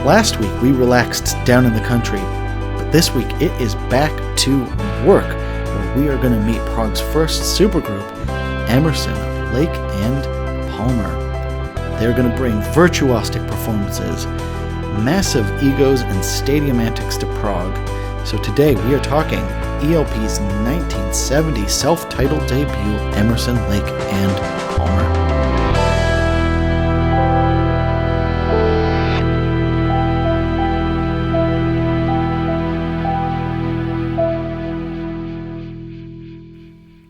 Last week we relaxed down in the country, but this week it is back to work, where we are going to meet prog's first supergroup, Emerson, Lake and Palmer. They're going to bring virtuosic performances, massive egos, and stadium antics to prog. So today we are talking ELP's 1970 self-titled debut, Emerson, Lake and Palmer.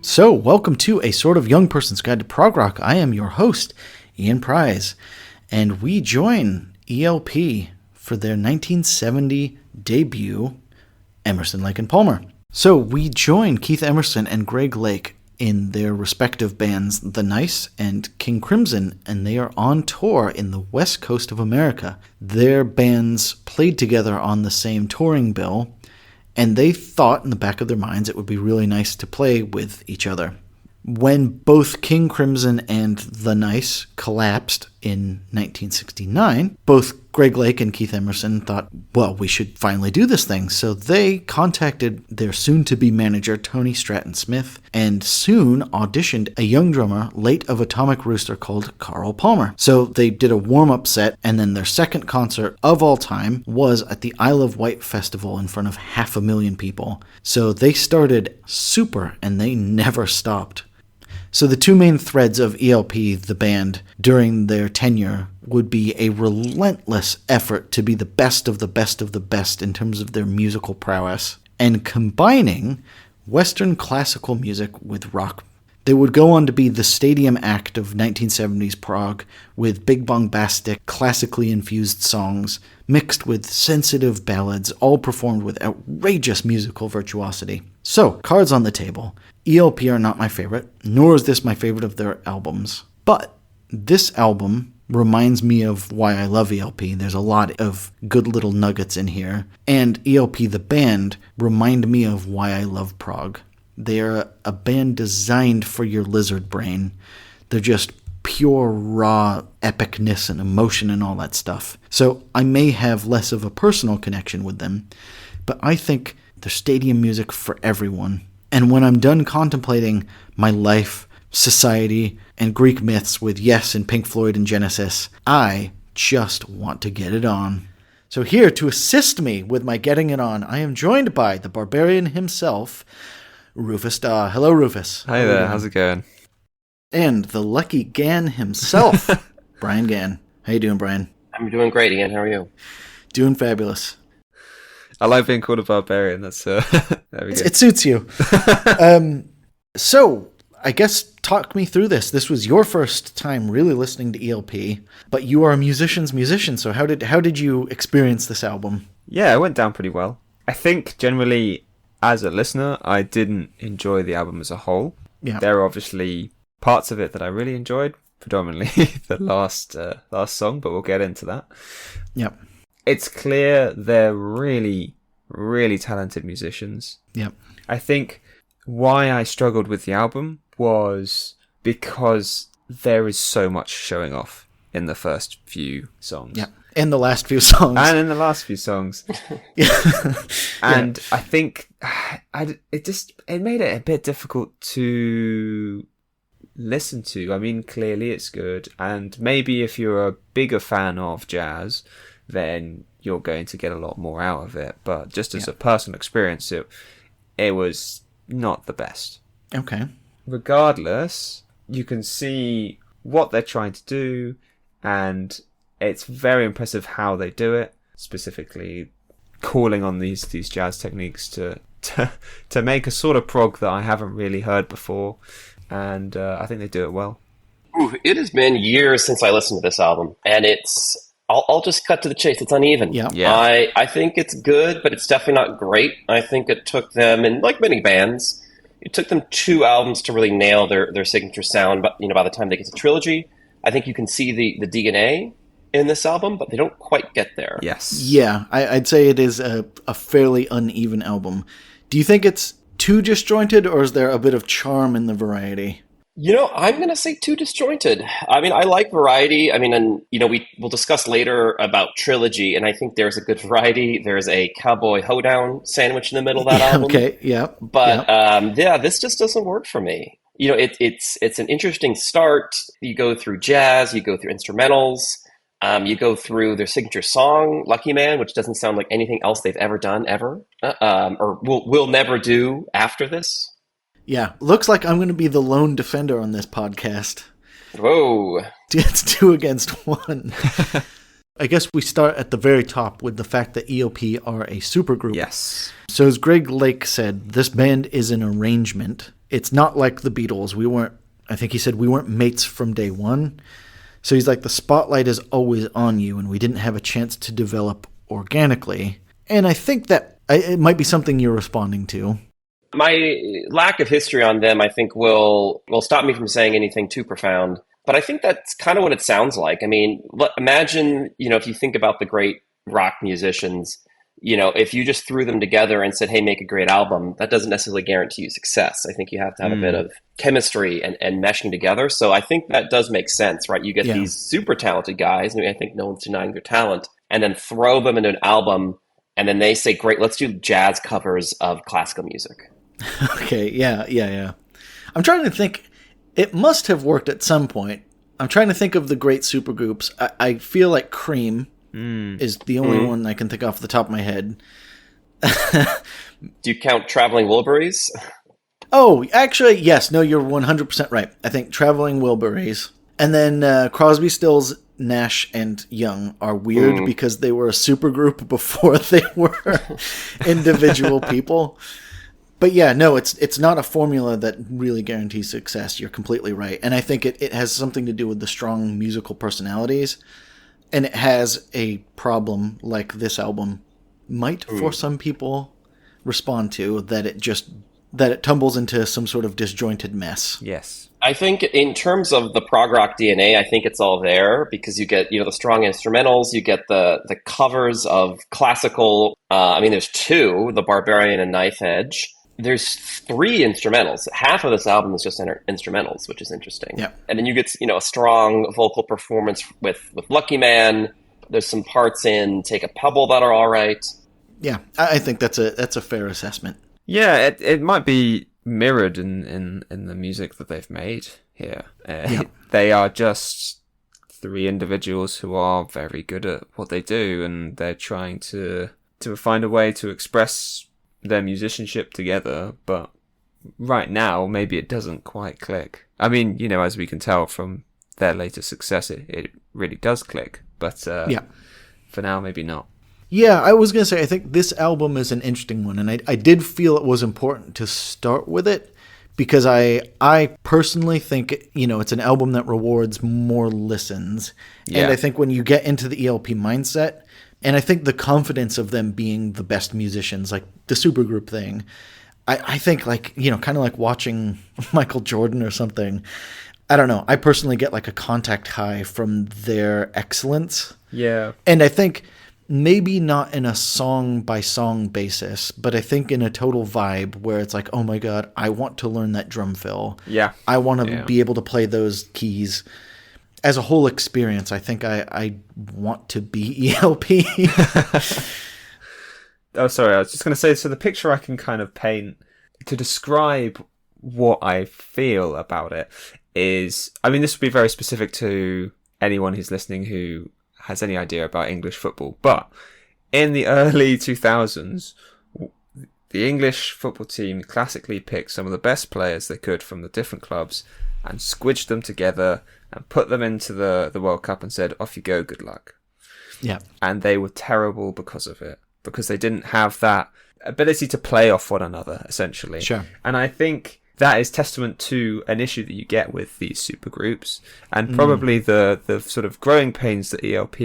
So, welcome to A Sort of Young Person's Guide to Prog Rock. I am your host, Ian Prize, and we join ELP for their 1970 debut, Emerson, Lake and Palmer. So, we join Keith Emerson and Greg Lake in their respective bands, The Nice and King Crimson, and they are on tour in the west coast of America. Their bands played together on the same touring bill, and they thought in the back of their minds it would be really nice to play with each other. When both King Crimson and The Nice collapsed in 1969, both Greg Lake and Keith Emerson thought, well, we should finally do this thing. So they contacted their soon-to-be manager, Tony Stratton Smith, and soon auditioned a young drummer, late of Atomic Rooster, called Carl Palmer. So they did a warm-up set, and then their second concert of all time was at the Isle of Wight Festival in front of 500,000 people. So they started super, and they never stopped. So the two main threads of ELP, the band, during their tenure would be a relentless effort to be the best of the best of the best in terms of their musical prowess, and combining Western classical music with rock. They would go on to be the stadium act of 1970s prog, with big bombastic, classically infused songs mixed with sensitive ballads, all performed with outrageous musical virtuosity. So, cards on the table. ELP are not my favorite, nor is this my favorite of their albums. But this album reminds me of why I love ELP. There's a lot of good little nuggets in here. And ELP, the band, remind me of why I love prog. They're a band designed for your lizard brain. They're just pure, raw epicness and emotion and all that stuff. So I may have less of a personal connection with them, but I think they're stadium music for everyone. And when I'm done contemplating my life, society, and Greek myths with Yes and Pink Floyd and Genesis, I just want to get it on. So here to assist me with my getting it on, I am joined by the barbarian himself, Rufus Daw. Hello, Rufus. Hi there, how's it going? And the lucky Gan himself, Brian Gann. How you doing, Brian? I'm doing great, Ian. How are you? Doing fabulous. I like being called a barbarian. That's there we go. It suits you. So, I guess talk me through this. This was your first time really listening to ELP, but you are a musician's musician. So how did you experience this album? Yeah, it went down pretty well. I think generally, as a listener, I didn't enjoy the album as a whole. Yeah. There are obviously parts of it that I really enjoyed, predominantly the last song, but we'll get into that. Yep. It's clear they're really, really talented musicians. Yep. I think why I struggled with the album was because there is so much showing off in the first few songs. Yeah. In the last few songs. And in the last few songs. Yeah. And I think it made it a bit difficult to listen to. I mean, clearly it's good. And maybe if you're a bigger fan of jazz, then you're going to get a lot more out of it. But just as a personal experience, it was not the best. Okay. Regardless, you can see what they're trying to do, and it's very impressive how they do it, specifically calling on these jazz techniques to make a sort of prog that I haven't really heard before, and I think they do it well. Ooh, it has been years since I listened to this album, and I'll just cut to the chase. It's uneven. Yeah. I think it's good, but it's definitely not great. I think it took them, and like many bands, it took them 2 albums to really nail their signature sound. But by the time they get to Trilogy, I think you can see the DNA in this album, but they don't quite get there. Yes. Yeah, I'd say it is a fairly uneven album. Do you think it's too disjointed, or is there a bit of charm in the variety? I'm going to say too disjointed. I mean, I like variety. I mean, and we will discuss later about trilogy, and I think there's a good variety. There's a cowboy hoedown sandwich in the middle of that Yeah, album, okay, yeah, but yeah. yeah, this just doesn't work for me. It's an interesting start. You go through jazz, you go through instrumentals, you go through their signature song, "Lucky Man," which doesn't sound like anything else they've ever done ever, or will never do after this. Yeah, looks like I'm going to be the lone defender on this podcast. Whoa. It's 2 against 1. I guess we start at the very top with the fact that ELP are a supergroup. Yes. So as Greg Lake said, this band is an arrangement. It's not like the Beatles. I think he said we weren't mates from day one. So he's like, the spotlight is always on you, and we didn't have a chance to develop organically. And I think that it might be something you're responding to. My lack of history on them, I think, will stop me from saying anything too profound. But I think that's kind of what it sounds like. I mean, imagine, if you think about the great rock musicians, if you just threw them together and said, hey, make a great album, that doesn't necessarily guarantee you success. I think you have to have a bit of chemistry and meshing together. So I think that does make sense, right? You get these super talented guys, and I think no one's denying their talent, and then throw them into an album, and then they say, great, let's do jazz covers of classical music. Okay, yeah. I'm trying to think. It must have worked at some point. I'm trying to think of the great supergroups. I feel like Cream is the only one I can think off the top of my head. Do you count Traveling Wilburys? Oh, actually, yes. No, you're 100% right. I think Traveling Wilburys. And then Crosby, Stills, Nash, and Young are weird because they were a supergroup before they were individual people. But yeah, no, it's not a formula that really guarantees success. You're completely right. And I think it has something to do with the strong musical personalities. And it has a problem like this album might, for some people, respond to, that it tumbles into some sort of disjointed mess. Yes. I think in terms of the prog rock DNA, I think it's all there because you get, the strong instrumentals, you get the covers of classical, there's two, The Barbarian and Knife Edge. There's 3 instrumentals. Half of this album is just instrumentals, which is interesting. Yeah. And then you get, a strong vocal performance with Lucky Man. There's some parts in Take a Pebble that are all right. Yeah, I think that's a fair assessment. Yeah, it might be mirrored in the music that they've made here. They are just 3 individuals who are very good at what they do, and they're trying to find a way to express their musicianship together, but right now maybe it doesn't quite click. I mean, as we can tell from their later success, it really does click, but for now maybe not. Yeah, I was going to say, I think this album is an interesting one, and I did feel it was important to start with it because I personally think, it's an album that rewards more listens. Yeah. And I think when you get into the ELP mindset, and I think the confidence of them being the best musicians, like the supergroup thing, I think kind of like watching Michael Jordan or something. I don't know. I personally get like a contact high from their excellence. Yeah. And I think maybe not in a song by song basis, but I think in a total vibe where it's like, oh my God, I want to learn that drum fill. Yeah. I want to be able to play those keys. As a whole experience, I think I want to be ELP. Oh, sorry. I was just going to say, so the picture I can kind of paint to describe what I feel about it is, this would be very specific to anyone who's listening who has any idea about English football. But in the early 2000s, the English football team classically picked some of the best players they could from the different clubs and squidged them together and put them into the World Cup and said, off you go, good luck. Yeah. And they were terrible because of it, because they didn't have that ability to play off one another, essentially. Sure. And I think that is testament to an issue that you get with these supergroups, and probably the sort of growing pains that ELP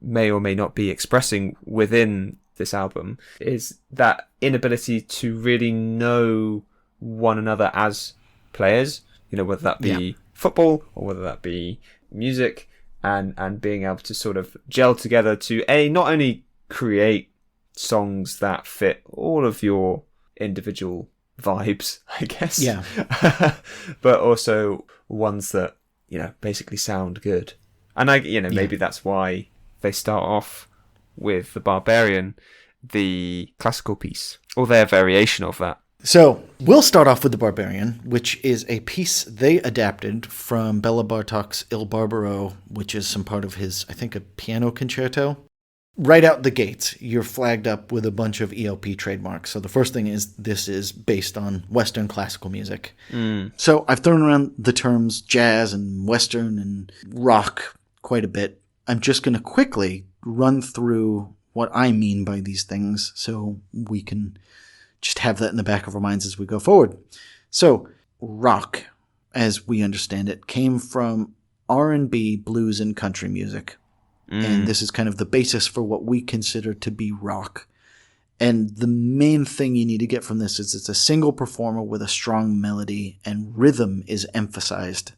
may or may not be expressing within this album, is that inability to really know one another as players, whether that be football or whether that be music, and being able to sort of gel together to not only create songs that fit all of your individual vibes, I guess. Yeah. But also ones that, basically sound good. And maybe that's why they start off with the Barbarian, the classical piece, or their variation of that. So we'll start off with the Barbarian, which is a piece they adapted from Bela Bartok's Il Barbaro, which is some part of his, I think, a piano concerto. Right out the gates, you're flagged up with a bunch of ELP trademarks. So the first thing is this is based on Western classical music. So I've thrown around the terms jazz and Western and rock quite a bit. I'm just going to quickly run through what I mean by these things so we can just have that in the back of our minds as we go forward. So rock, as we understand it, came from R&B, blues, and country music. And this is kind of the basis for what we consider to be rock. And the main thing you need to get from this is it's a single performer with a strong melody, and rhythm is emphasized.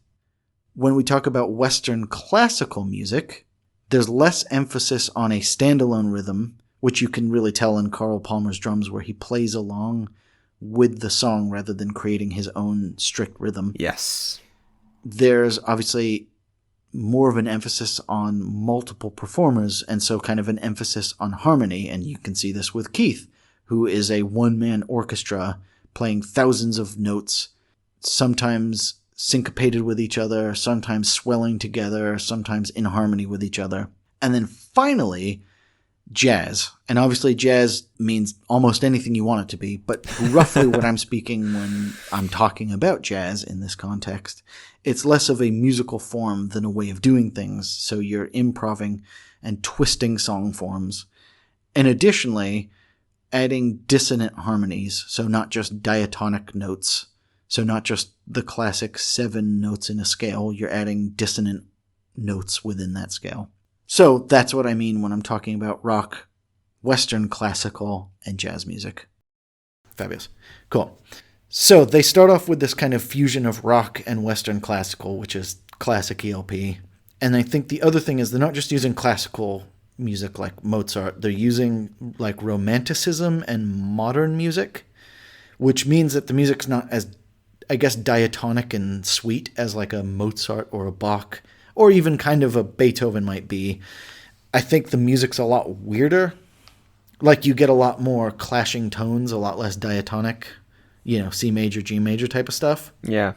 When we talk about Western classical music, there's less emphasis on a standalone rhythm, which you can really tell in Carl Palmer's drums, where he plays along with the song rather than creating his own strict rhythm. Yes. There's obviously more of an emphasis on multiple performers, and so kind of an emphasis on harmony. And you can see this with Keith, who is a one-man orchestra playing thousands of notes, sometimes syncopated with each other, sometimes swelling together, sometimes in harmony with each other. And then finally, jazz. And obviously jazz means almost anything you want it to be, but roughly what I'm speaking when I'm talking about jazz in this context, it's less of a musical form than a way of doing things. So you're improving and twisting song forms. And additionally, adding dissonant harmonies. So not just diatonic notes. So not just the classic 7 notes in a scale. You're adding dissonant notes within that scale. So that's what I mean when I'm talking about rock, Western classical, and jazz music. Fabulous. Cool. So they start off with this kind of fusion of rock and Western classical, which is classic ELP. And I think the other thing is they're not just using classical music like Mozart. They're using like romanticism and modern music, which means that the music's not as, I guess, diatonic and sweet as like a Mozart or a Bach, or even kind of a Beethoven might be. I think the music's a lot weirder. Like you get a lot more clashing tones, a lot less diatonic, C major, G major type of stuff. Yeah.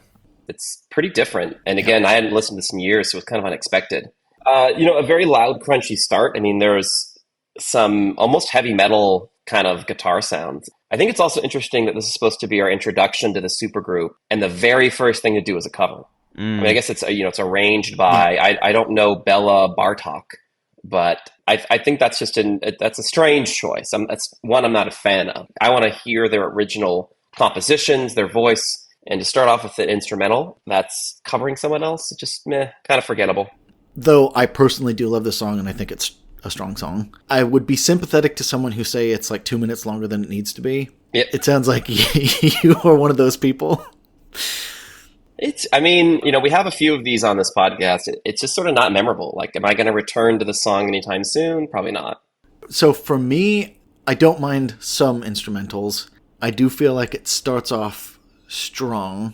It's pretty different. And again, I hadn't listened to this in years, so it was kind of unexpected. A very loud, crunchy start. I mean, there's some almost heavy metal kind of guitar sounds. I think it's also interesting that this is supposed to be our introduction to the supergroup, and the very first thing to do is a cover. I mean, I guess it's it's arranged by I don't know Bela Bartok, but I think that's just that's a strange choice. That's one I'm not a fan of. I want to hear their original compositions, their voice, and to start off with an instrumental that's covering someone else, just kind of forgettable. Though I personally do love this song, and I think it's a strong song. I would be sympathetic to someone who say it's like 2 minutes longer than it needs to be. Yep. It sounds like you are one of those people. We have a few of these on this podcast. It's just sort of not memorable. Like, am I going to return to the song anytime soon? Probably not. So for me, I don't mind some instrumentals. I do feel like it starts off strong.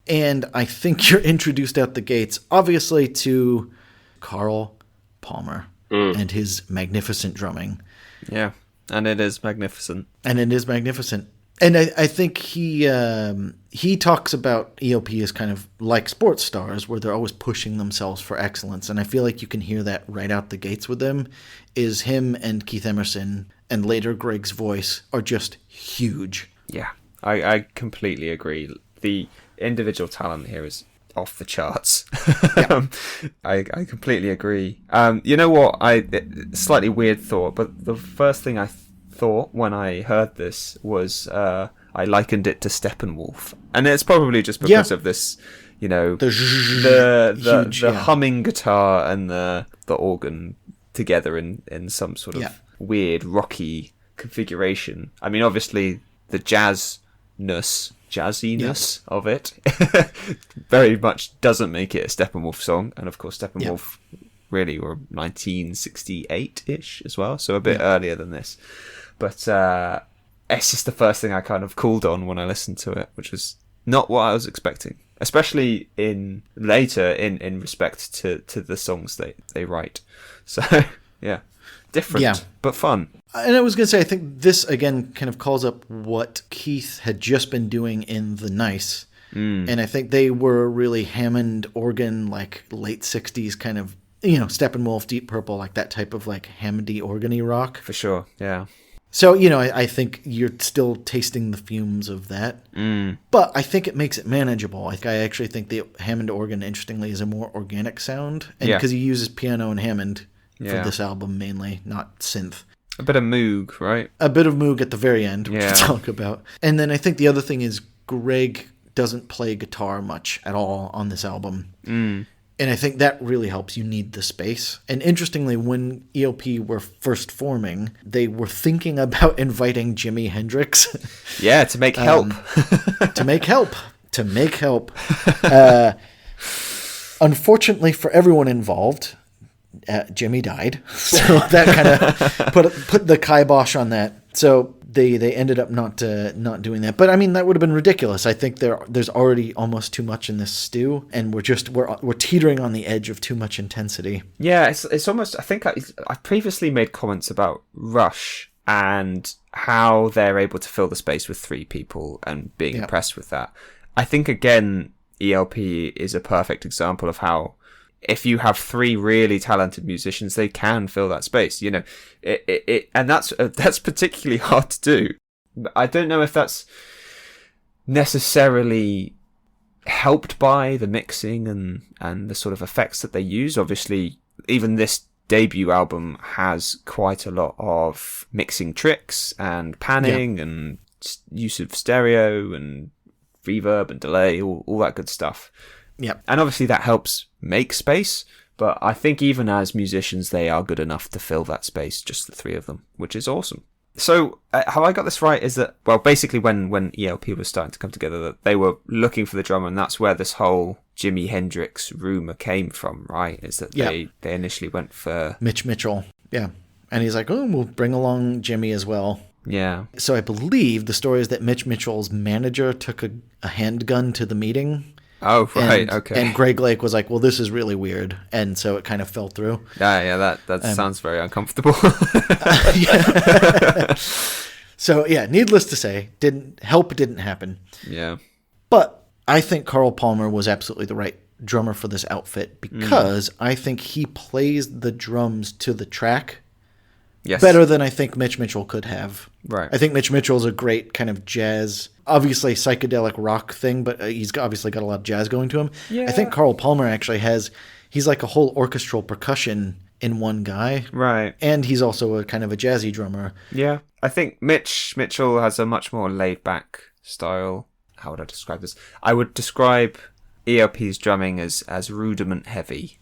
And I think you're introduced out the gates, obviously, to Carl Palmer and his magnificent drumming. Yeah, and it is magnificent. And I think he talks about ELP as kind of like sports stars, where they're always pushing themselves for excellence. And I feel like you can hear that right out the gates with them. Is him and Keith Emerson and later Greg's voice are just huge. Yeah, I completely agree. The individual talent here is off the charts. Yeah. I completely agree. You know what? Slightly weird thought, but the first thing I thought when I heard this was I likened it to Steppenwolf, and it's probably just because of this, the humming guitar and the organ together in some sort of weird rocky configuration. I mean, obviously the jazziness of it very much doesn't make it a Steppenwolf song, and of course Steppenwolf really were 1968-ish as well, so a bit earlier than this. But it's just the first thing I kind of called on when I listened to it, which was not what I was expecting, especially in respect to the songs they write. So yeah, different but fun. And I was going to say, I think this again kind of calls up what Keith had just been doing in The Nice. And I think they were really Hammond organ, like late 60s kind of, Steppenwolf, Deep Purple, like that type of like Hammondy organy rock. For sure, yeah. So, I think you're still tasting the fumes of that. But I think it makes it manageable. I actually think the Hammond organ, interestingly, is a more organic sound. And because he uses piano and Hammond for this album mainly, not synth. A bit of Moog, right? A bit of Moog at the very end, which we'll talk about. And then I think the other thing is Greg doesn't play guitar much at all on this album. And I think that really helps. You need the space. And interestingly, when ELP were first forming, they were thinking about inviting Jimi Hendrix. Yeah, to make help. To make help. Unfortunately for everyone involved, Jimmy died. So that kind of put the kibosh on that. So they ended up not doing that. But I mean, that would have been ridiculous. I think there's already almost too much in this stew, and we're teetering on the edge of too much intensity. Yeah, it's almost. I think I previously made comments about Rush and how they're able to fill the space with 3 people and being impressed with that. I think again, ELP is a perfect example of how, if you have 3 really talented musicians, they can fill that space. And that's particularly hard to do. I don't know if that's necessarily helped by the mixing and the sort of effects that they use. Obviously, even this debut album has quite a lot of mixing tricks and panning and use of stereo and reverb and delay, all that good stuff. Yeah. And obviously that helps make space, but I think even as musicians, they are good enough to fill that space, just the 3 of them, which is awesome. So how I got this right is that, well, basically when ELP was starting to come together, that they were looking for the drummer, and that's where this whole Jimi Hendrix rumor came from, right? Is that they initially went for Mitch Mitchell. Yeah. And he's like, oh, we'll bring along Jimmy as well. Yeah. So I believe the story is that Mitch Mitchell's manager took a handgun to the meeting. Oh, right, okay. And Greg Lake was like, well, this is really weird. And so it kind of fell through. Yeah, that sounds very uncomfortable. So, needless to say, didn't happen. Yeah. But I think Carl Palmer was absolutely the right drummer for this outfit because I think he plays the drums to the track better than I think Mitch Mitchell could have. Right. I think Mitch Mitchell's a great kind of jazz, obviously psychedelic rock thing, but he's obviously got a lot of jazz going to him. Yeah. I think Carl Palmer actually he's like a whole orchestral percussion in one guy. Right. And he's also a kind of a jazzy drummer. Yeah. I think Mitch Mitchell has a much more laid back style. How would I describe this? I would describe ELP's drumming as rudiment heavy,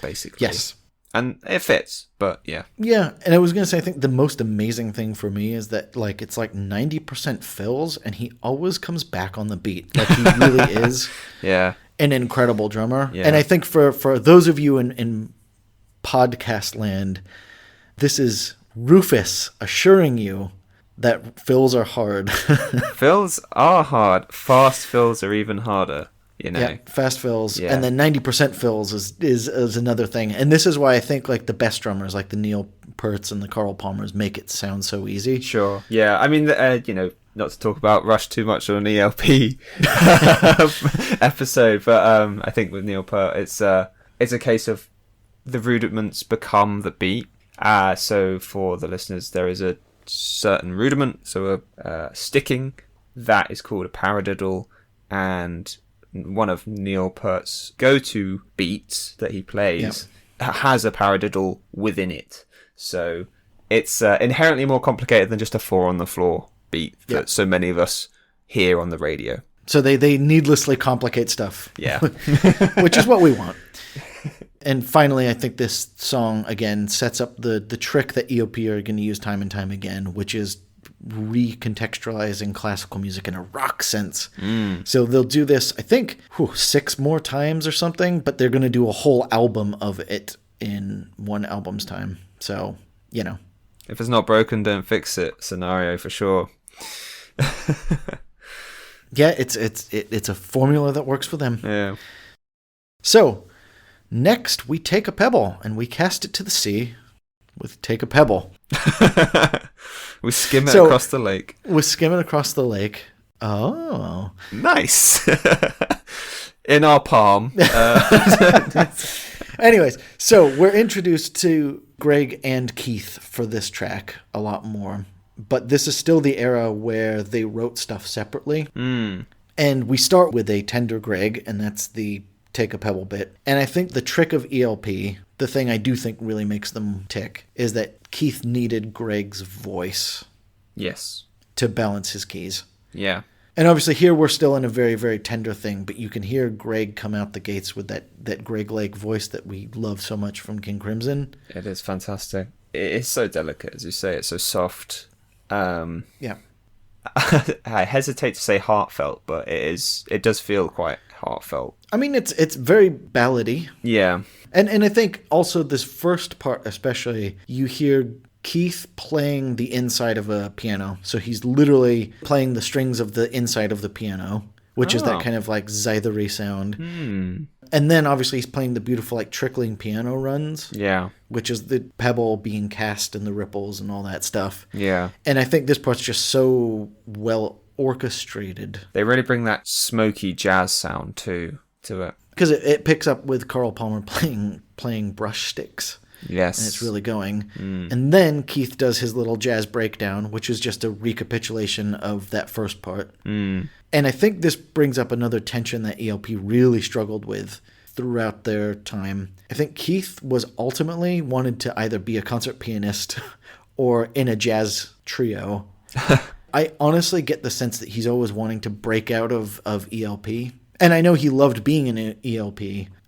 basically. Yes. And it fits, but yeah. Yeah, and I was going to say, I think the most amazing thing for me is that it's like 90% fills, and he always comes back on the beat. Like, he really is an incredible drummer. Yeah. And I think for those of you in podcast land, this is Rufus assuring you that fills are hard. Fills are hard. Fast fills are even harder. Yeah, fast fills, and then 90% fills is another thing. And this is why I think like the best drummers, like the Neil Pearts and the Carl Palmers, make it sound so easy. Sure. Yeah, I mean, not to talk about Rush too much on an ELP episode, but I think with Neil Peart, it's a case of the rudiments become the beat. So for the listeners, there is a certain rudiment, so a sticking, that is called a paradiddle, and one of Neil Peart's go-to beats that he plays has a paradiddle within it. So it's inherently more complicated than just a 4 on the floor beat that so many of us hear on the radio. So they needlessly complicate stuff. Yeah. Which is what we want. And finally, I think this song, again, sets up the trick that EOP are going to use time and time again, which is recontextualizing classical music in a rock sense. So they'll do this, I think, 6 more times or something, but they're going to do a whole album of it in one album's time. So, If it's not broken, don't fix it scenario for sure. Yeah, it's a formula that works for them. Yeah. So, next we take a pebble and we cast it to the sea with Take a Pebble. We skim it across the lake. We're skimming across the lake. Oh. Nice. In our palm. Anyways, so we're introduced to Greg and Keith for this track a lot more. But this is still the era where they wrote stuff separately. And we start with a tender Greg, and that's the Take a Pebble bit. And I think the trick of ELP, the thing I do think really makes them tick, is that Keith needed Greg's voice. Yes. To balance his keys. Yeah. And obviously here we're still in a very, very tender thing, but you can hear Greg come out the gates with that Greg Lake voice that we love so much from King Crimson. It is fantastic. It is so delicate, as you say. It's so soft. Yeah. I hesitate to say heartfelt, but it does feel quite heartfelt. I mean, it's very ballady. Yeah. And I think also this first part especially, you hear Keith playing the inside of a piano. So he's literally playing the strings of the inside of the piano, which is that kind of like zithery sound. And then obviously he's playing the beautiful like trickling piano runs. Yeah. Which is the pebble being cast and the ripples and all that stuff. Yeah. And I think this part's just so well orchestrated. They really bring that smoky jazz sound to it. Because it picks up with Carl Palmer playing brush sticks. Yes. And it's really going. And then Keith does his little jazz breakdown, which is just a recapitulation of that first part. And I think this brings up another tension that ELP really struggled with throughout their time. I think Keith was ultimately wanted to either be a concert pianist or in a jazz trio. I honestly get the sense that he's always wanting to break out of ELP. And I know he loved being in ELP,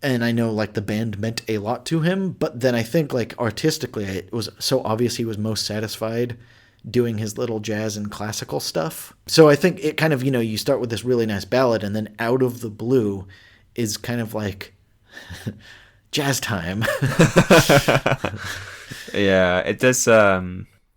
and I know like the band meant a lot to him, but then I think like artistically it was so obvious he was most satisfied doing his little jazz and classical stuff. So I think it kind of, you start with this really nice ballad, and then out of the blue is kind of like jazz time. Yeah, it does.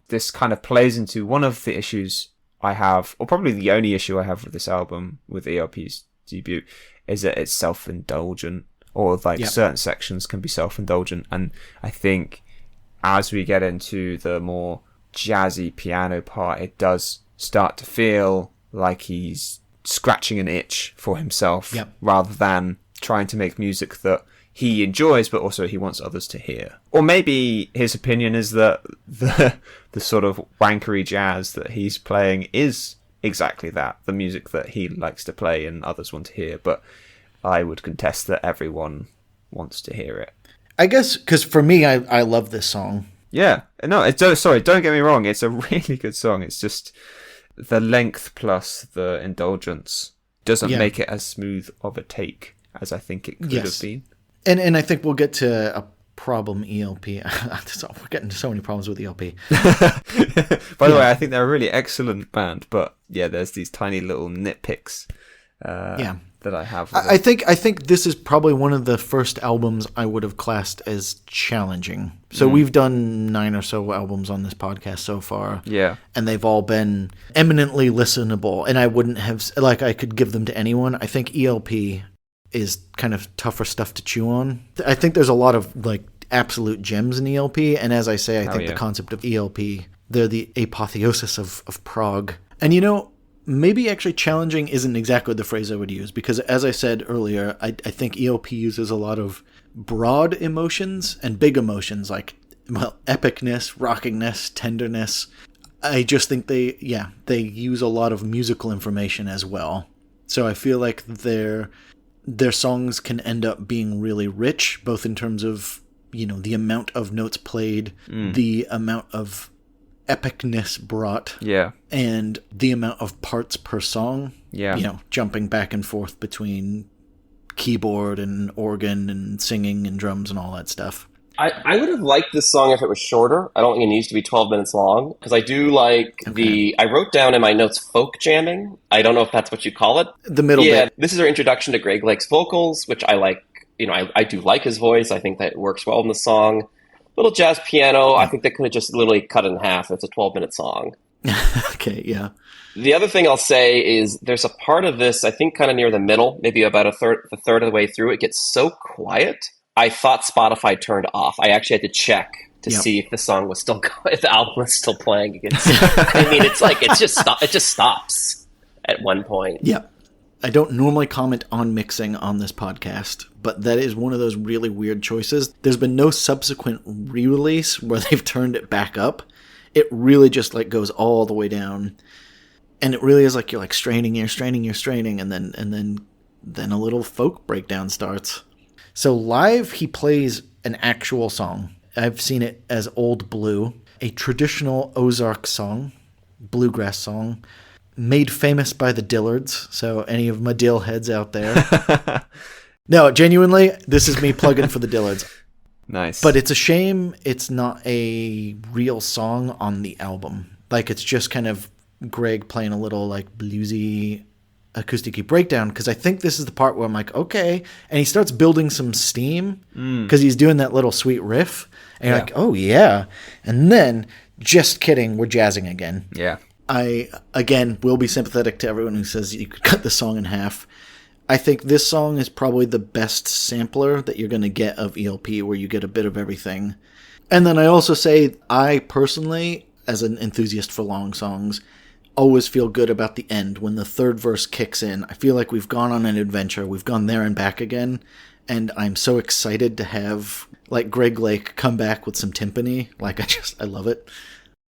This kind of plays into one of the issues I have, or probably the only issue I have with this album, with ELP's debut, is that it's self-indulgent, or like certain sections can be self-indulgent. And I think as we get into the more jazzy piano part, it does start to feel like he's scratching an itch for himself rather than trying to make music that he enjoys but also he wants others to hear. Or maybe his opinion is that the sort of wankery jazz that he's playing is exactly that, the music that he likes to play and others want to hear. But I would contest that everyone wants to hear it. I guess because for me, I love this song. Yeah, no, sorry, don't get me wrong. It's a really good song. It's just the length plus the indulgence doesn't make it as smooth of a take as I think it could have been. And I think we'll get to a problem ELP. We're getting so many problems with ELP. By the way, I think they're a really excellent band, but yeah, there's these tiny little nitpicks that I have. I think this is probably one of the first albums I would have classed as challenging. So we've done 9 or so albums on this podcast so far. Yeah. And they've all been eminently listenable. And I wouldn't have, like, I could give them to anyone. I think ELP is kind of tougher stuff to chew on. I think there's a lot of, like, absolute gems in ELP. And as I say, I think the concept of ELP, they're the apotheosis of prog. And, maybe actually challenging isn't exactly the phrase I would use, because as I said earlier, I think ELP uses a lot of broad emotions and big emotions like, epicness, rockingness, tenderness. I just think they use a lot of musical information as well. So I feel like their songs can end up being really rich, both in terms of, the amount of notes played, the amount of epicness brought, and the amount of parts per song, jumping back and forth between keyboard and organ and singing and drums and all that stuff. I would have liked this song if it was shorter. I don't think it needs to be 12 minutes long, because I do like I wrote down in my notes folk jamming. I don't know if that's what you call it. The middle bit. This is our introduction to Greg Lake's vocals, which I like. I do like his voice. I think that it works well in the song. Little jazz piano, I think they could have just literally cut it in half. It's a 12-minute song. Okay, yeah. The other thing I'll say is there's a part of this, I think kind of near the middle, maybe about the third of the way through, it gets so quiet. I thought Spotify turned off. I actually had to check to Yep. see if the song was still going, if the album was still playing. I mean, it's like, it just stops at one point. Yeah. I don't normally comment on mixing on this podcast, but that is one of those really weird choices. There's been no subsequent re-release where they've turned it back up. It really just like goes all the way down. And it really is like you're like straining, and then a little folk breakdown starts. So live he plays an actual song. I've seen it as Old Blue, a traditional Ozark song, bluegrass song, made famous by the Dillards. So any of my dill heads out there. No, genuinely, this is me plugging for the Dillards. Nice. But it's a shame it's not a real song on the album. Like, it's just kind of Greg playing a little, like, bluesy, acoustic-y breakdown, because I think this is the part where I'm like, okay. And he starts building some steam, because he's doing that little sweet riff. And you're like, oh, yeah. And then, just kidding, we're jazzing again. Yeah. I, again, will be sympathetic to everyone who says you could cut the song in half. I think this song is probably the best sampler that you're going to get of ELP, where you get a bit of everything. And then I also say, I personally, as an enthusiast for long songs, always feel good about the end. When the third verse kicks in, I feel like we've gone on an adventure. We've gone there and back again. And I'm so excited to have, like, Greg Lake come back with some timpani. Like, I love it.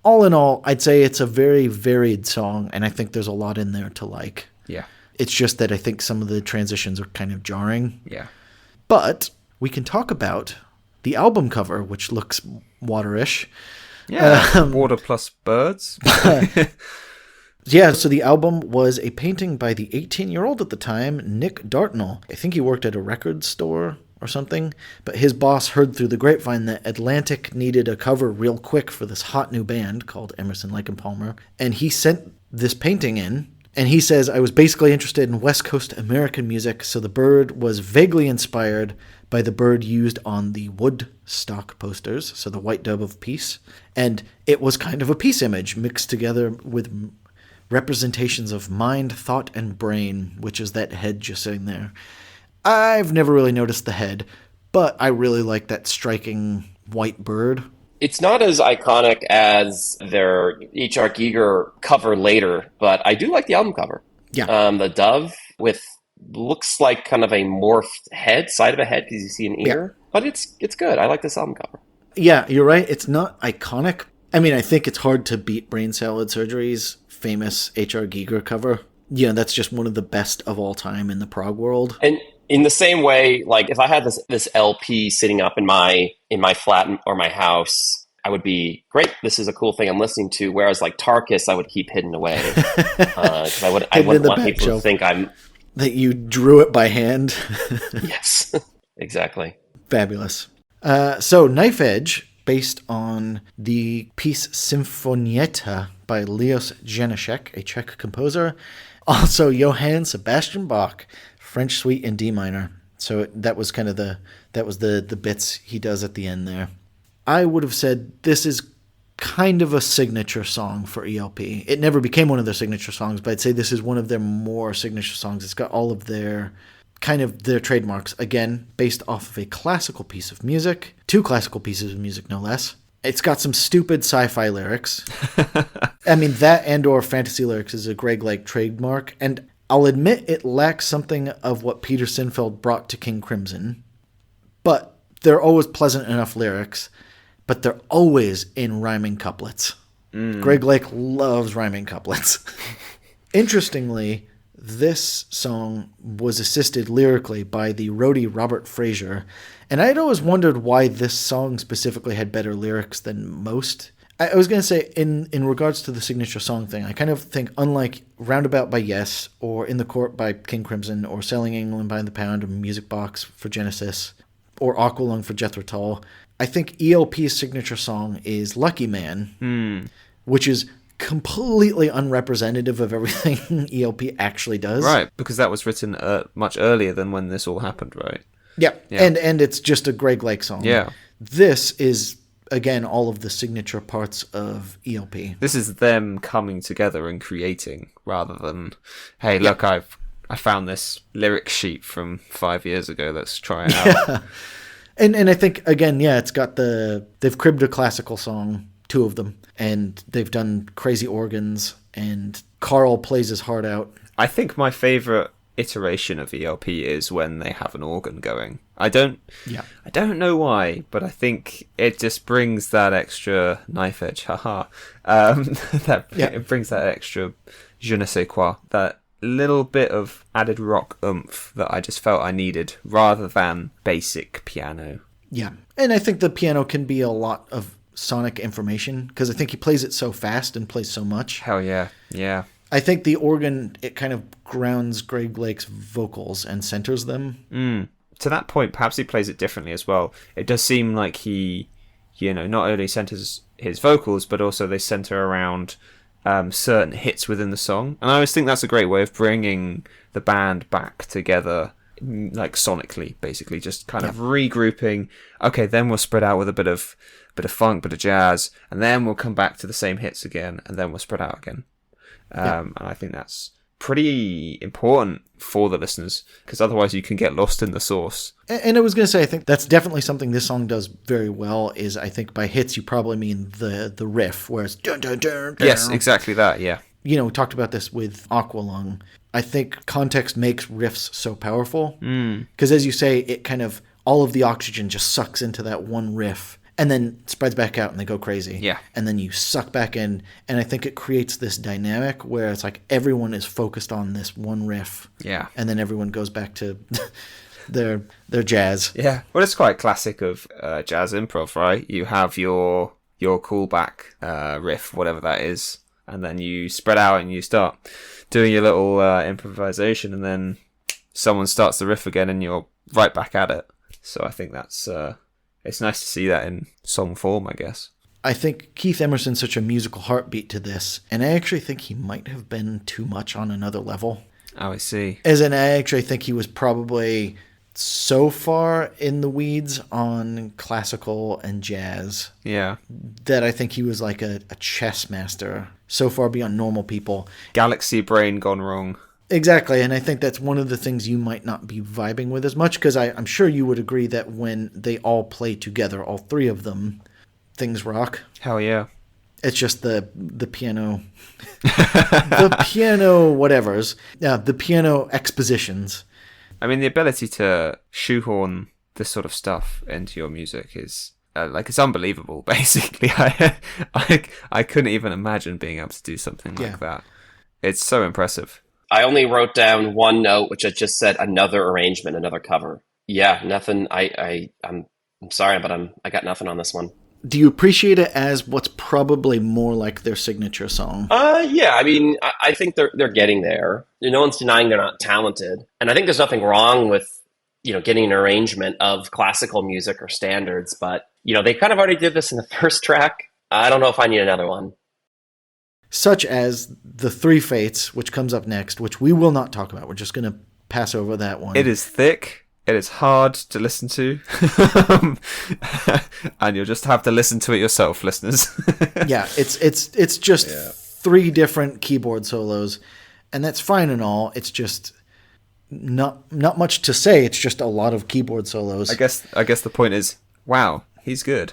All in all, I'd say it's a very varied song, and I think there's a lot in there to like. Yeah. It's just that I think some of the transitions are kind of jarring. Yeah. But we can talk about the album cover, which looks waterish. Yeah. Water plus birds. Yeah, so the album was a painting by the 18-year-old at the time, Nick Dartnell. I think he worked at a record store or something, but his boss heard through the grapevine that Atlantic needed a cover real quick for this hot new band called Emerson, Lake and Palmer, and he sent this painting in, and he says, I was basically interested in West Coast American music, so the bird was vaguely inspired by the bird used on the Woodstock posters, so the white dove of peace, and it was kind of a peace image mixed together with representations of mind, thought, and brain, which is that head just sitting there. I've never really noticed the head, but I really like that striking white bird. It's not as iconic as their H.R. Giger cover later, but I do like the album cover. Yeah. The dove with looks like kind of a morphed head, side of a head, because you see an ear. Yeah. But it's good. I like this album cover. Yeah, you're right. It's not iconic. I mean, I think it's hard to beat Brain Salad Surgery's famous H.R. Giger cover. Yeah, that's just one of the best of all time in the prog world. And in the same way, like if I had this LP sitting up in my flat or my house, I would be great. This is a cool thing I'm listening to. Whereas like Tarkus, I would keep hidden away because I wouldn't want people to think that you drew it by hand. Yes, exactly. Fabulous. So Knife Edge, based on the piece Sinfonietta by Leos Janáček, a Czech composer. Also Johann Sebastian Bach, French Suite in D minor. So that was kind of the bits he does at the end there. I would have said this is kind of a signature song for ELP. It never became one of their signature songs, but I'd say this is one of their more signature songs. It's got all of their trademarks, again, based off of a classical piece of music, 2 classical pieces of music, no less. It's got some stupid sci-fi lyrics. I mean, that and or fantasy lyrics is a Greg Lake trademark, and I'll admit it lacks something of what Peter Sinfield brought to King Crimson, but they're always pleasant enough lyrics, but they're always in rhyming couplets. Greg Lake loves rhyming couplets. Interestingly, this song was assisted lyrically by the roadie Robert Fraser, and I'd always wondered why this song specifically had better lyrics than most. I was going to say, in regards to the signature song thing, I kind of think, unlike Roundabout by Yes, or In the Court by King Crimson, or Selling England by the Pound, or Music Box for Genesis, or Aqualung for Jethro Tull, I think ELP's signature song is Lucky Man, which is completely unrepresentative of everything ELP actually does. Right, because that was written much earlier than when this all happened, right? Yeah. And it's just a Greg Lake song. Yeah. This is again, all of the signature parts of ELP. This is them coming together and creating, rather than, hey, look, I found this lyric sheet from 5 years ago. Let's try it out. And I think, again, it's got they've cribbed a classical song, 2 of them, and they've done crazy organs, and Carl plays his heart out. I think my favorite iteration of ELP is when they have an organ going. I don't know why, but I think it just brings that extra knife edge, it brings that extra je ne sais quoi, that little bit of added rock oomph that I just felt I needed, rather than basic piano. Yeah, and I think the piano can be a lot of sonic information, because I think he plays it so fast and plays so much. Hell yeah, yeah. I think the organ, it kind of grounds Greg Lake's vocals and centers them. To that point, perhaps he plays it differently as well. It does seem like he, not only centers his vocals, but also they center around certain hits within the song. And I always think that's a great way of bringing the band back together, like sonically, basically, just kind of regrouping. Okay, then we'll spread out with a bit of funk, bit of jazz, and then we'll come back to the same hits again, and then we'll spread out again. And I think that's pretty important for the listeners, because otherwise you can get lost in the source. And I was going to say, I think that's definitely something this song does very well, is I think by hits you probably mean the riff, where it's dun, dun, dun, dun. Yes, exactly that, yeah. We talked about this with Aqualung. I think context makes riffs so powerful, because as you say, it kind of, all of the oxygen just sucks into that one riff, and then spreads back out and they go crazy. Yeah. And then you suck back in. And I think it creates this dynamic where it's like everyone is focused on this one riff. Yeah. And then everyone goes back to their jazz. Yeah. Well, it's quite classic of jazz improv, right? You have your callback riff, whatever that is, and then you spread out and you start doing your little improvisation, and then someone starts the riff again and you're right back at it. So I think that's... it's nice to see that in song form, I guess. I think Keith Emerson's such a musical heartbeat to this, and I actually think he might have been too much on another level. Oh, I see. As in, I actually think he was probably so far in the weeds on classical and jazz. Yeah. That I think he was like a chess master, so far beyond normal people. Galaxy brain gone wrong. Exactly, and I think that's one of the things you might not be vibing with as much, because I'm sure you would agree that when they all play together, all 3 of them, things rock. Hell yeah. It's just the piano, the piano whatevers, the piano expositions. I mean, the ability to shoehorn this sort of stuff into your music is... it's unbelievable, basically. I couldn't even imagine being able to do something like that. It's so impressive. I only wrote down one note, which I just said another arrangement, another cover. Yeah, nothing. I'm sorry, but I got nothing on this one. Do you appreciate it as what's probably more like their signature song? Yeah. I mean, I think they're getting there. No one's denying they're not talented, and I think there's nothing wrong with getting an arrangement of classical music or standards. But they kind of already did this in the first track. I don't know if I need another one. Such as the 3 Fates, which comes up next, which we will not talk about. We're just going to pass over that one. It is thick. It is hard to listen to. And you'll just have to listen to it yourself, listeners. Yeah, it's just 3 different keyboard solos, and that's fine and all. It's just not much to say. It's just a lot of keyboard solos. I guess the point is, wow, he's good.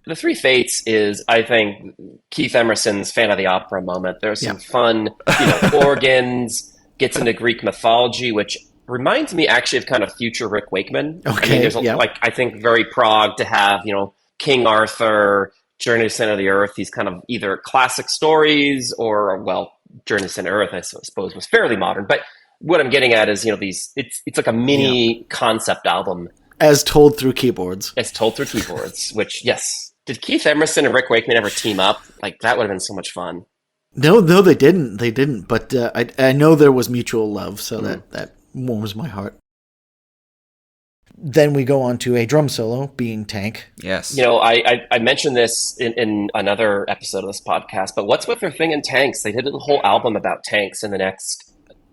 The 3 Fates is, I think, Keith Emerson's Fan of the Opera moment. There's some fun, organs, gets into Greek mythology, which reminds me actually of kind of future Rick Wakeman. Okay, I mean, there's I think very prog to have, King Arthur, Journey to the Center of the Earth, these kind of either classic stories or, Journey to the Center of the Earth, I suppose, was fairly modern. But what I'm getting at is, these, it's like a mini concept album. As told through keyboards. Which, yes. Did Keith Emerson and Rick Wakeman ever team up? That would have been so much fun. No, they didn't. They didn't. But I know there was mutual love, so that warms my heart. Then we go on to a drum solo, being Tank. Yes. I mentioned this in another episode of this podcast, but what's with their thing in tanks? They did a whole album about tanks in the next...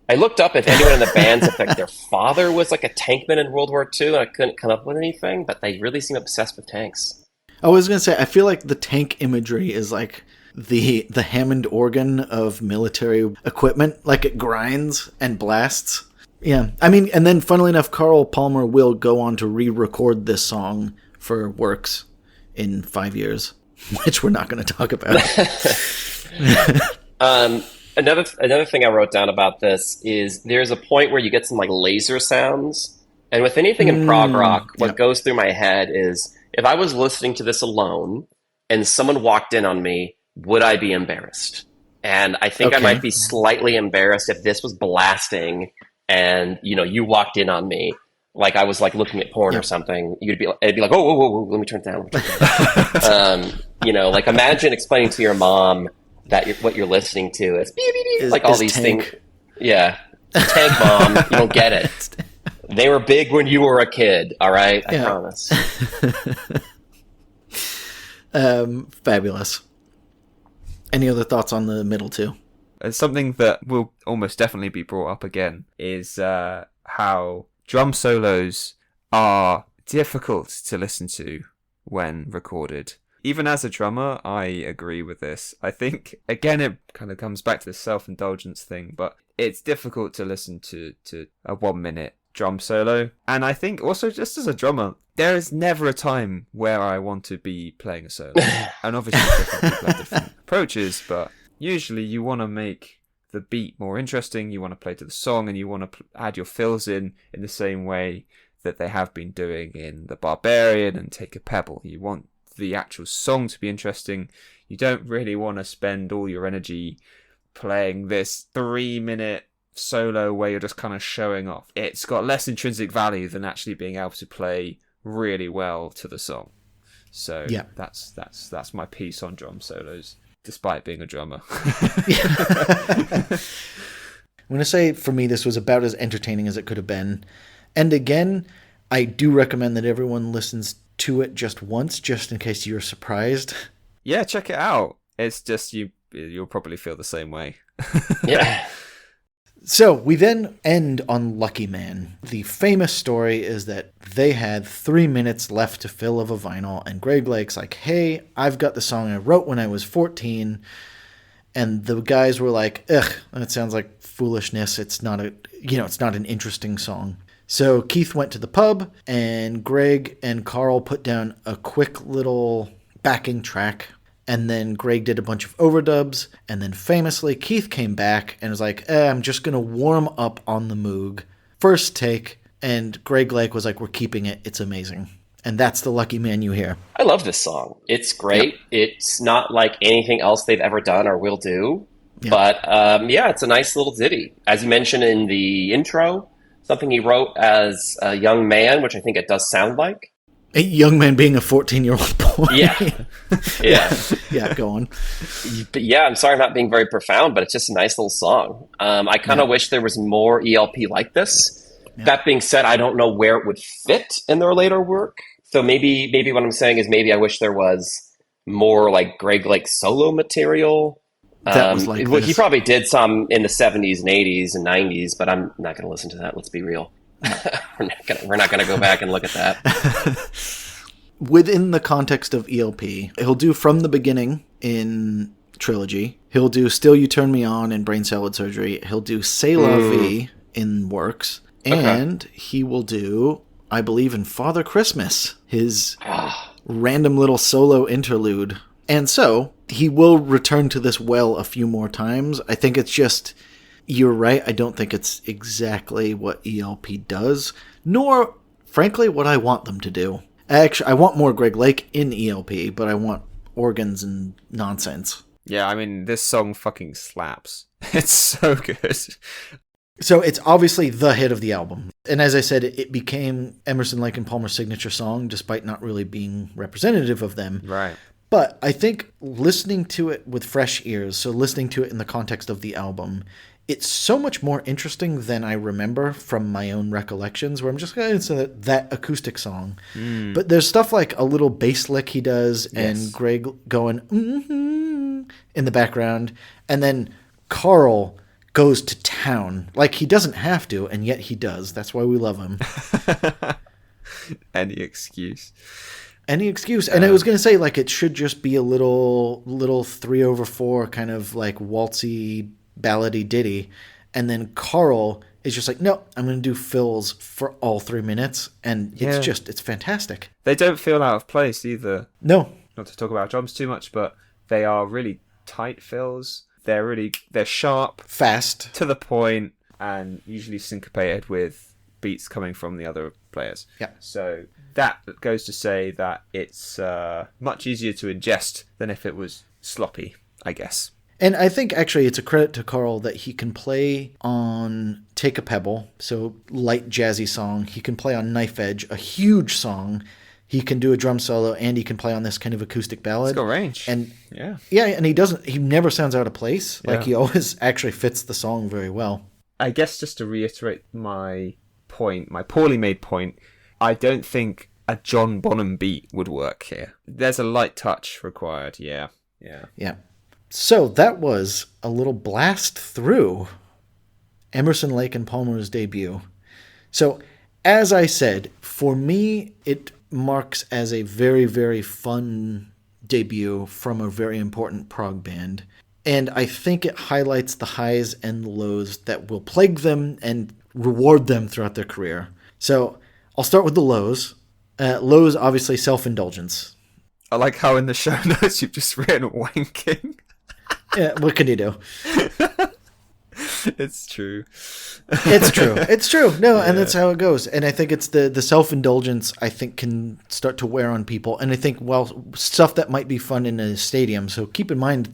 I looked up if anyone in the bands, if their father was like a tankman in World War II, and I couldn't come up with anything, but they really seem obsessed with tanks. I was going to say, I feel like the tank imagery is like the Hammond organ of military equipment. Like it grinds and blasts. Yeah. I mean, and then funnily enough, Carl Palmer will go on to re-record this song for Works in 5 years, which we're not going to talk about. Another thing I wrote down about this is there's a point where you get some like laser sounds. And with anything in prog rock, what goes through my head is if I was listening to this alone and someone walked in on me, would I be embarrassed? And I think I might be slightly embarrassed if this was blasting and, you know, you walked in on me like I was like looking at porn or something. It'd be like, whoa, let me turn it down. You know, like imagine explaining to your mom that what you're listening to is beep, beep, beep, like all these tank. things. Yeah. Tank mom, you don't get it. They were big when you were a kid, all right? I promise. Fabulous. Any other thoughts on the middle two? Something that will almost definitely be brought up again is how drum solos are difficult to listen to when recorded. Even as a drummer, I agree with this. I think, again, it kind of comes back to the self-indulgence thing, but it's difficult to listen to a 1 minute drum solo. And I think also just as a drummer, there is never a time where I want to be playing a solo. And obviously different people have different approaches, but usually you want to make the beat more interesting, you want to play to the song, and you want to add your fills in the same way that they have been doing in The Barbarian and Take a Pebble. You want the actual song to be interesting. You don't really want to spend all your energy playing this 3 minute solo where you're just kind of showing off. It's got less intrinsic value than actually being able to play really well to the song. So yeah, that's my piece on drum solos, despite being a drummer. I'm going to say for me this was about as entertaining as it could have been. And again, I do recommend that everyone listens to it just once, just in case you're surprised. Yeah, check it out. It's just you'll probably feel the same way. Yeah. So we then end on Lucky Man. The famous story is that they had 3 minutes left to fill of a vinyl, and Greg Lake's like, hey, I've got the song I wrote when I was 14. And the guys were like, ugh, that sounds like foolishness. It's not an interesting song. So Keith went to the pub, and Greg and Carl put down a quick little backing track. And then Greg did a bunch of overdubs. And then famously, Keith came back and was like, I'm just going to warm up on the Moog. First take. And Greg Lake was like, we're keeping it. It's amazing. And that's the Lucky Man you hear. I love this song. It's great. Yep. It's not like anything else they've ever done or will do. Yep. But it's a nice little ditty. As you mentioned in the intro, something he wrote as a young man, which I think it does sound like. A young man being a 14-year-old boy. Yeah. Yeah, go on. But yeah, I'm sorry I'm not being very profound, but it's just a nice little song. I kind of wish there was more ELP like this. Yeah. That being said, I don't know where it would fit in their later work. So maybe what I'm saying is maybe I wish there was more like Greg Lake solo material. That was like he probably did some in the 70s and 80s and 90s, but I'm not going to listen to that. Let's be real. We're not going to go back and look at that. Within the context of ELP, he'll do From the Beginning in Trilogy. He'll do Still You Turn Me On in Brain Salad Surgery. He'll do C'est La Vie in Works. And he will do, I believe, in Father Christmas, his random little solo interlude. And so he will return to this well a few more times. I think it's just, you're right, I don't think it's exactly what ELP does, nor, frankly, what I want them to do. Actually, I want more Greg Lake in ELP, but I want organs and nonsense. Yeah, I mean, this song fucking slaps. It's so good. So it's obviously the hit of the album. And as I said, it became Emerson, Lake and Palmer's signature song, despite not really being representative of them. Right. But I think listening to it with fresh ears, so listening to it in the context of the album, it's so much more interesting than I remember from my own recollections, where I'm just going to that acoustic song. But there's stuff like a little bass lick he does, and Greg going in the background, and then Carl goes to town. Like, he doesn't have to, and yet he does. That's why we love him. Any excuse. Any excuse. And I was going to say, like, it should just be a little 3/4 kind of like waltzy, ballady ditty. And then Carl is just like, no, I'm going to do fills for all 3 minutes. And it's fantastic. They don't feel out of place either. No. Not to talk about drums too much, but they are really tight fills. They're sharp. Fast. To the point, and usually syncopated with beats coming from the other players. Yeah. So that goes to say that it's much easier to ingest than if it was sloppy, I guess. And I think actually it's a credit to Carl that he can play on Take a Pebble, so light jazzy song. He can play on Knife Edge, a huge song. He can do a drum solo, and he can play on this kind of acoustic ballad. It's got range. And and he never sounds out of place. Like he always actually fits the song very well. I guess just to reiterate my point, my poorly made point, I don't think a John Bonham beat would work here. There's a light touch required. Yeah. So that was a little blast through Emerson, Lake and Palmer's debut. So as I said, for me, it marks as a very, very fun debut from a very important prog band. And I think it highlights the highs and the lows that will plague them and reward them throughout their career. So I'll start with the lows. Lows, obviously, self-indulgence. I like how in the show notes you've just written wanking. Yeah, what can you do? It's true. It's true. No, and that's how it goes. And I think it's the self-indulgence, I think, can start to wear on people. And I think, well, stuff that might be fun in a stadium. So keep in mind,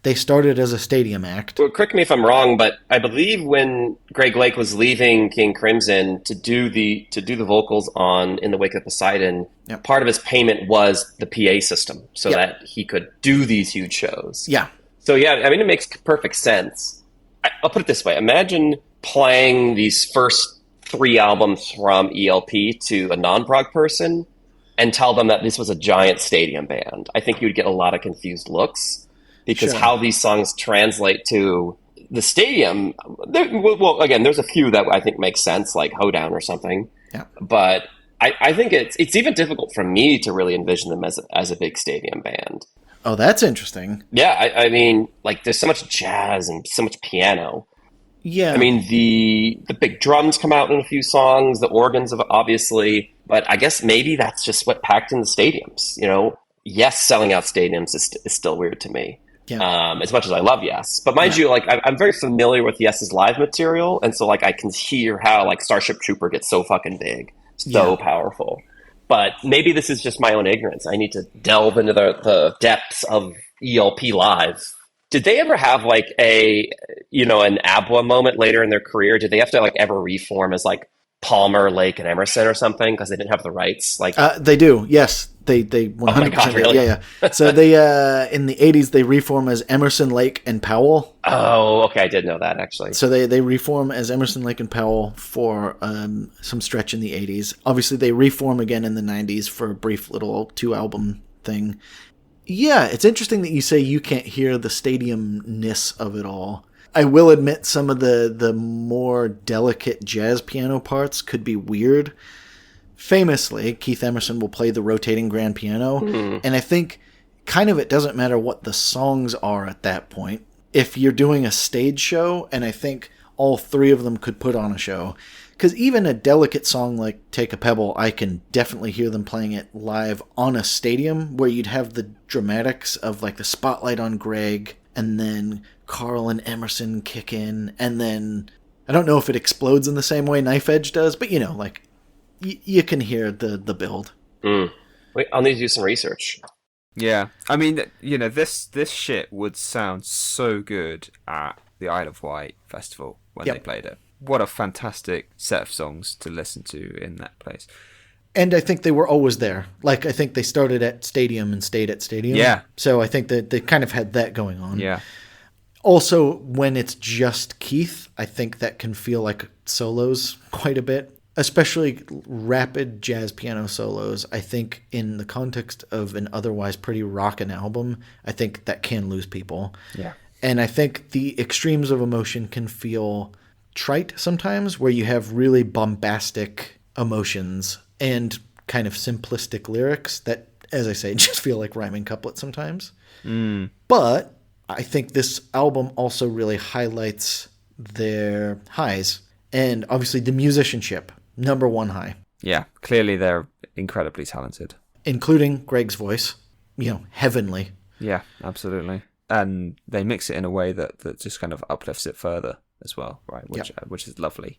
they started as a stadium act. Well, correct me if I'm wrong, but I believe when Greg Lake was leaving King Crimson to do the vocals on In the Wake of Poseidon, part of his payment was the PA system so that he could do these huge shows. Yeah. So, I mean, it makes perfect sense. I'll put it this way. Imagine playing these first 3 albums from ELP to a non-prog person and tell them that this was a giant stadium band. I think you'd get a lot of confused looks because how these songs translate to the stadium. Well, again, there's a few that I think make sense, like Hoedown or something. Yeah. But I think it's even difficult for me to really envision them as a big stadium band. Oh, that's interesting. Yeah, I mean, like, there's so much jazz and so much piano. Yeah. I mean, the big drums come out in a few songs, the organs, obviously, but I guess maybe that's just what packed in the stadiums, you know? Yes, selling out stadiums is still weird to me, as much as I love Yes. But mind you, like, I'm very familiar with Yes's live material, and so, like, I can hear how, like, Starship Trooper gets so fucking big, so powerful. But maybe this is just my own ignorance. I need to delve into the depths of ELP Live. Did they ever have like an ABBA moment later in their career? Did they have to like ever reform as like Palmer, Lake, and Emerson or something because they didn't have the rights? Like they do. Yes, they 100%. Oh my God, really? Yeah. So they in the 80s they reform as Emerson, Lake, and Powell. Oh, okay. I did know that actually. So they reform as Emerson, Lake, and Powell for some stretch in the 80s. Obviously, they reform again in the 90s for a brief little 2-album thing. Yeah, it's interesting that you say you can't hear the stadium-ness of it all. I will admit some of the more delicate jazz piano parts could be weird. Famously, Keith Emerson will play the rotating grand piano, and I think kind of it doesn't matter what the songs are at that point. If you're doing a stage show, and I think all 3 of them could put on a show, because even a delicate song like Take a Pebble, I can definitely hear them playing it live on a stadium where you'd have the dramatics of like the spotlight on Greg, and then Carl and Emerson kick in, and then I don't know if it explodes in the same way Knife Edge does, but like you can hear the build. Wait, I'll need to do some research. Yeah, I mean, this shit would sound so good at the Isle of Wight festival when they played it. What a fantastic set of songs to listen to in that place. And I think they were always there. Like, I think they started at Stadium and stayed at Stadium. Yeah. So I think that they kind of had that going on. Yeah. Also, when it's just Keith, I think that can feel like solos quite a bit. Especially rapid jazz piano solos. I think in the context of an otherwise pretty rockin' album, I think that can lose people. Yeah. And I think the extremes of emotion can feel trite sometimes, where you have really bombastic emotions and kind of simplistic lyrics that as I say, just feel like rhyming couplets sometimes. Mm. But I think this album also really highlights their highs. And obviously the musicianship, number one high. Yeah, clearly they're incredibly talented. Including Greg's voice, heavenly. Yeah, absolutely. And they mix it in a way that just kind of uplifts it further as well, right? Which is lovely.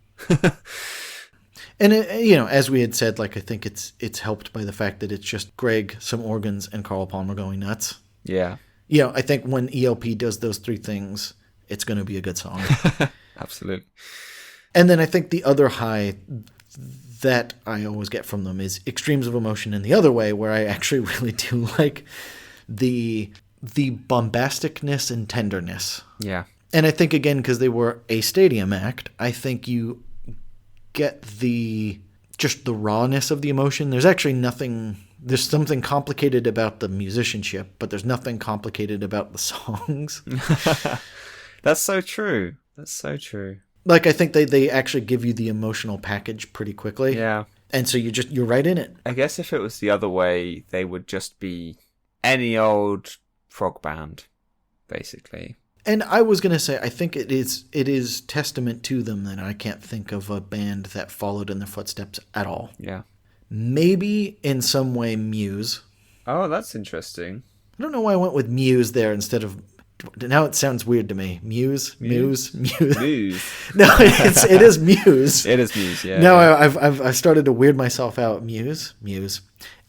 And as we had said, like I think it's helped by the fact that it's just Greg, some organs, and Carl Palmer going nuts. Yeah. I think when ELP does those three things, it's going to be a good song. Absolutely. And then I think the other high that I always get from them is extremes of emotion in the other way, where I actually really do like the bombasticness and tenderness. Yeah. And I think, again, because they were a stadium act, I think you get just the rawness of the emotion. There's actually nothing... There's something complicated about the musicianship, but there's nothing complicated about the songs. That's so true. That's so true. Like, I think they actually give you the emotional package pretty quickly. Yeah. And so you're right in it. I guess if it was the other way, they would just be any old frog band, basically. And I was going to say, I think it is testament to them that I can't think of a band that followed in their footsteps at all. Yeah. Maybe in some way Muse. Oh, that's interesting. I don't know why I went with Muse there instead of... Now it sounds weird to me. Muse. Muse. No, it is Muse. It is Muse, yeah. No, I've started to weird myself out. Muse.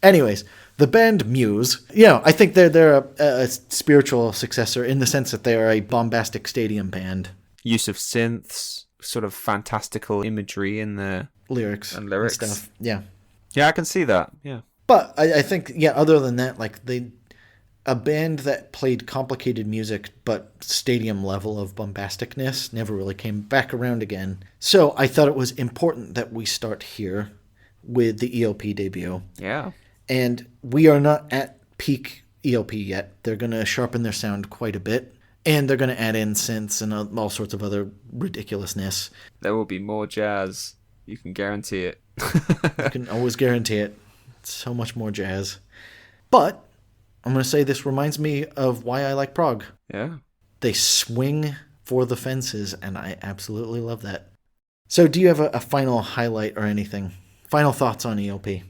Anyways, the band Muse, I think they're a spiritual successor in the sense that they are a bombastic stadium band. Use of synths, sort of fantastical imagery in the lyrics and stuff. Yeah. Yeah, I can see that. Yeah. But I think, other than that, like a band that played complicated music but stadium level of bombasticness never really came back around again. So I thought it was important that we start here with the ELP debut. Yeah. And we are not at peak ELP yet. They're going to sharpen their sound quite a bit. And they're going to add in synths and all sorts of other ridiculousness. There will be more jazz. You can guarantee it. You can always guarantee it. So much more jazz. But I'm going to say this reminds me of why I like prog. Yeah. They swing for the fences, and I absolutely love that. So do you have a final highlight or anything? Final thoughts on ELP?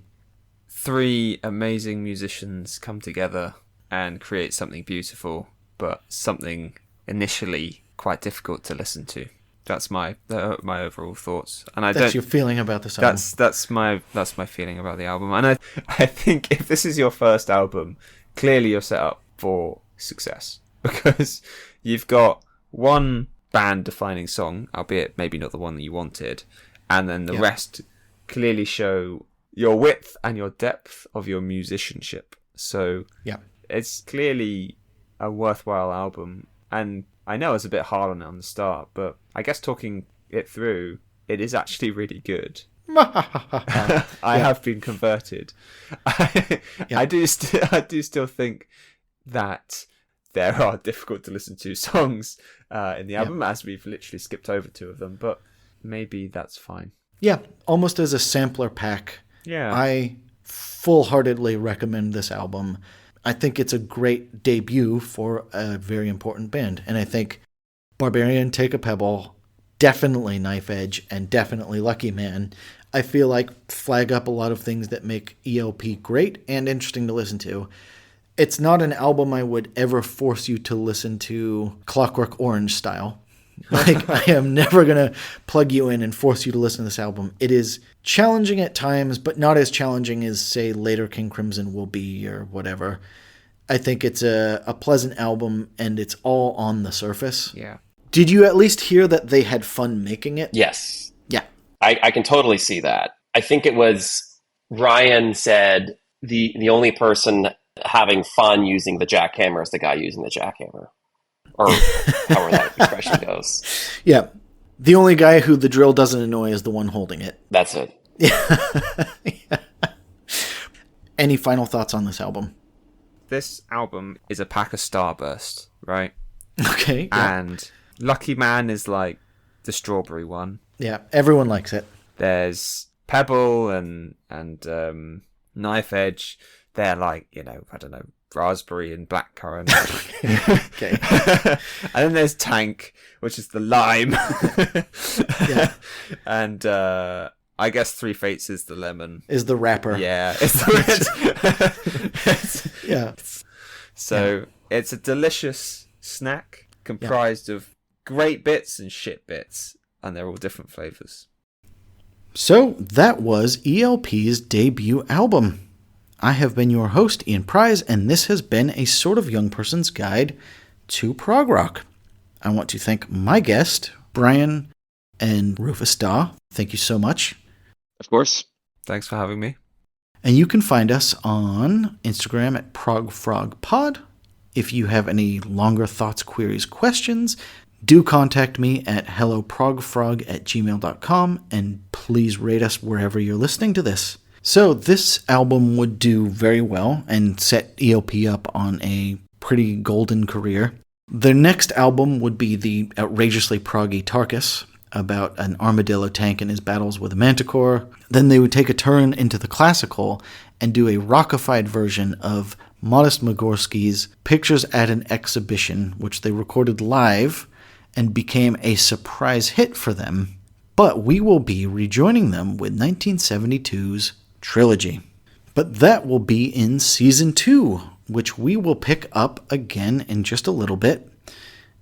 3 amazing musicians come together and create something beautiful, but something initially quite difficult to listen to. That's my overall thoughts, and that's your feeling about this album. That's my feeling about the album, and I think if this is your first album, clearly you're set up for success because you've got one band-defining song, albeit maybe not the one that you wanted, and then the rest clearly show your width and your depth of your musicianship. So it's clearly a worthwhile album, and I know it's a bit hard on it on the start, but I guess talking it through, it is actually really good. I have been converted. I do still think that there are difficult to listen to songs in the album, as we've literally skipped over 2 of them, but maybe that's fine. Yeah, almost as a sampler pack. Yeah. I full-heartedly recommend this album. I think it's a great debut for a very important band. And I think Barbarian, Take a Pebble, definitely Knife Edge, and definitely Lucky Man, I feel like flag up a lot of things that make ELP great and interesting to listen to. It's not an album I would ever force you to listen to Clockwork Orange style. Like, I am never going to plug you in and force you to listen to this album. It is challenging at times, but not as challenging as, say, later King Crimson will be or whatever. I think it's a pleasant album, and it's all on the surface. Yeah. Did you at least hear that they had fun making it? Yes. Yeah. I can totally see that. I think it was Ryan said the only person having fun using the jackhammer is the guy using the jackhammer. Or however that expression goes. Yeah. The only guy who the drill doesn't annoy is the one holding it. That's it. Yeah. Any final thoughts on this album? This album is a pack of Starburst, right? Okay. Yeah. And Lucky Man is like the strawberry one. Yeah, everyone likes it. There's Pebble and Knife Edge. they're like, I don't know, raspberry and blackcurrant. Okay. And then there's Tank, which is the lime. Yeah. And I guess Three Fates is the lemon. Is the wrapper. Yeah. Yeah. So it's a delicious snack comprised of great bits and shit bits, and they're all different flavors. So that was ELP's debut album. I have been your host, Ian Prize, and this has been a sort of young person's guide to prog rock. I want to thank my guest, Brian and Rufus Daw. Thank you so much. Of course. Thanks for having me. And you can find us on Instagram at progfrogpod. If you have any longer thoughts, queries, questions, do contact me at helloprogfrog@gmail.com, and please rate us wherever you're listening to this. So this album would do very well and set ELP up on a pretty golden career. Their next album would be the outrageously proggy Tarkus, about an armadillo tank and his battles with a manticore. Then they would take a turn into the classical and do a rockified version of Modest Mogorsky's Pictures at an Exhibition, which they recorded live and became a surprise hit for them. But we will be rejoining them with 1972's Trilogy. But that will be in Season 2, which we will pick up again in just a little bit.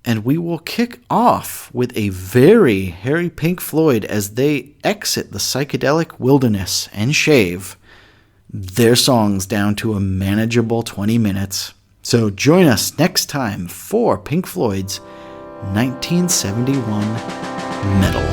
And we will kick off with a very hairy Pink Floyd as they exit the psychedelic wilderness and shave their songs down to a manageable 20 minutes. So join us next time for Pink Floyd's 1971 Metal.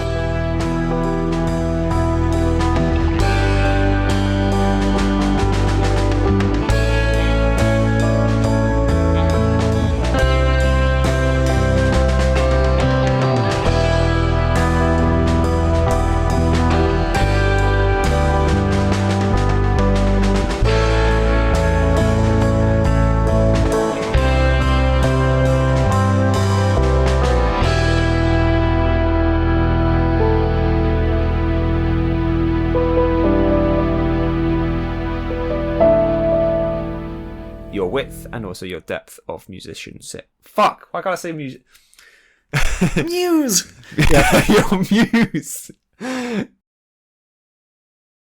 Width and also your depth of musicianship. Fuck! Why can't I say music? Muse! Yeah, your muse.